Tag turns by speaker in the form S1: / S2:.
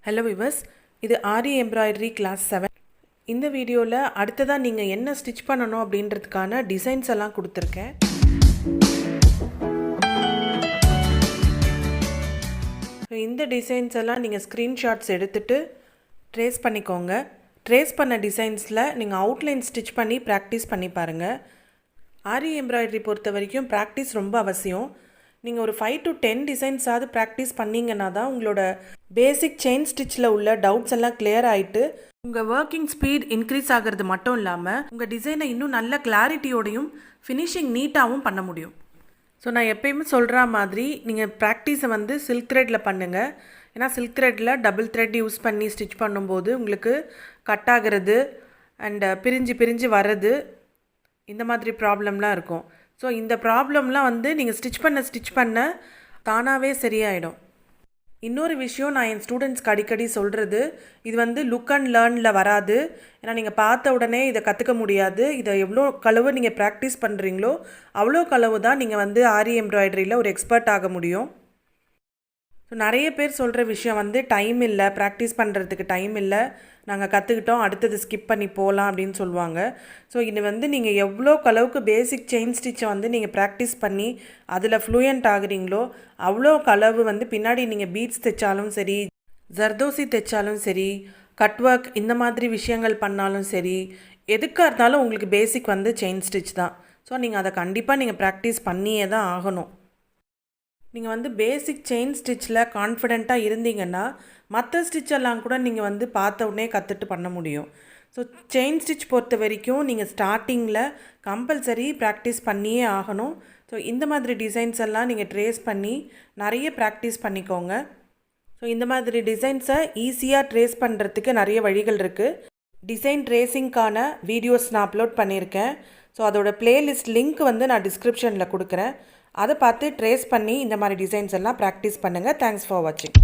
S1: Hello viewers, இது ஆரி embroidery class 7. இந்த வீடியோவில் அடுத்ததாக நீங்கள் என்ன ஸ்டிச் பண்ணணும் அப்படின்றதுக்கான டிசைன்ஸ் எல்லாம் கொடுத்துருக்கேன். இந்த டிசைன்ஸ் எல்லாம் நீங்கள் ஸ்க்ரீன்ஷாட்ஸ் எடுத்துகிட்டு ட்ரேஸ் பண்ணிக்கோங்க. ட்ரேஸ் பண்ண டிசைன்ஸில் நீங்கள் அவுட்லைன் ஸ்டிச் பண்ணி ப்ராக்டிஸ் பண்ணி பாருங்கள். ஆரி எம்ப்ராய்டரி பொறுத்த வரைக்கும் ப்ராக்டிஸ் ரொம்ப அவசியம். நீங்கள் ஒரு 5 to 10 டிசைன்ஸாவது ப்ராக்டிஸ் பண்ணிங்கன்னா தான் உங்களோட பேசிக் செயின் ஸ்டிச்சில் உள்ள டவுட்ஸ் எல்லாம் கிளியர் ஆகிட்டு உங்கள் ஒர்க்கிங் ஸ்பீட் இன்க்ரீஸ் ஆகிறது மட்டும் இல்லாமல் உங்கள் டிசைனை இன்னும் நல்ல கிளாரிட்டியோடையும் ஃபினிஷிங் நீட்டாகவும் பண்ண முடியும். ஸோ நான் எப்பயுமே சொல்கிற மாதிரி நீங்கள் ப்ராக்டிஸை வந்து சில்க் த்ரெட்டில் பண்ணுங்கள். ஏன்னா சில்க் த்ரெட்டில் டபுள் த்ரெட் யூஸ் பண்ணி ஸ்டிச் பண்ணும்போது உங்களுக்கு கட் ஆகிறது அண்ட் பிரிஞ்சு பிரிஞ்சு வர்றது இந்த மாதிரி ப்ராப்ளம்லாம் இருக்கும். ஸோ இந்த ப்ராப்ளம்லாம் வந்து நீங்கள் ஸ்டிச் பண்ண தானாகவே சரியாயிடும். இன்னொரு விஷயம் நான் என் ஸ்டூடெண்ட்ஸ்க்கு அடிக்கடி சொல்கிறது, இது வந்து லுக் அண்ட் லேர்னில் வராது. ஏன்னா நீங்கள் பார்த்த உடனே இதை கற்றுக்க முடியாது. இதை எவ்வளோ களவு நீங்கள் ப்ராக்டிஸ் பண்ணுறீங்களோ அவ்வளோ களவு தான் நீங்கள் வந்து ஆரி எம்ப்ராய்டரியில் ஒரு எக்ஸ்பர்ட் ஆக முடியும். ஸோ நிறைய பேர் சொல்கிற விஷயம் வந்து டைம் இல்லை, ப்ராக்டிஸ் பண்ணுறதுக்கு டைம் இல்லை, நாங்கள் கற்றுக்கிட்டோம் அடுத்தது ஸ்கிப் பண்ணி போகலாம் அப்படின்னு சொல்லுவாங்க. ஸோ இது வந்து நீங்கள் எவ்வளோ அளவுக்கு பேசிக் செயின் ஸ்டிச்சை வந்து நீங்கள் ப்ராக்டிஸ் பண்ணி அதில் ஃப்ளூயண்ட் ஆகுறீங்களோ அவ்வளோ அளவு வந்து பின்னாடி நீங்கள் பீட்ஸ் தைச்சாலும் சரி, ஜர்தோசி தைச்சாலும் சரி, கட் ஒர்க் இந்த மாதிரி விஷயங்கள் பண்ணாலும் சரி, எதுக்காக இருந்தாலும் உங்களுக்கு பேசிக் வந்து செயின் ஸ்டிச் தான். ஸோ நீங்கள் அதை கண்டிப்பாக நீங்கள் ப்ராக்டிஸ் பண்ணியே தான் ஆகணும். நீங்கள் வந்து பேசிக் செயின் ஸ்டிச்சில் கான்ஃபிடெண்ட்டாக இருந்தீங்கன்னா மற்ற ஸ்டிச்செல்லாம் கூட நீங்கள் வந்து பார்த்த உடனே கற்றுட்டு பண்ண முடியும். ஸோ செயின் ஸ்டிச் பொறுத்த வரைக்கும் நீங்கள் ஸ்டார்டிங்கில் கம்பல்சரி ப்ராக்டிஸ் பண்ணியே ஆகணும். ஸோ இந்த மாதிரி டிசைன்ஸ் எல்லாம் நீங்கள் ட்ரேஸ் பண்ணி நிறைய ப்ராக்டிஸ் பண்ணிக்கோங்க. ஸோ இந்த மாதிரி டிசைன்ஸை ஈஸியாக ட்ரேஸ் பண்ணுறதுக்கு நிறைய வழிகள் இருக்குது. டிசைன் ட்ரேஸிங்க்கான வீடியோஸ் நான் அப்லோட் பண்ணியிருக்கேன். ஸோ அதோட பிளேலிஸ்ட் லிங்க் வந்து நான் டிஸ்கிரிப்ஷனில் கொடுக்குறேன். அதை பார்த்து ட்ரேஸ் பண்ணி இந்த மாதிரி டிசைன்ஸ் எல்லாம் ப்ராக்டிஸ் பண்ணுங்கள். தேங்க்ஸ் ஃபார் வாட்சிங்.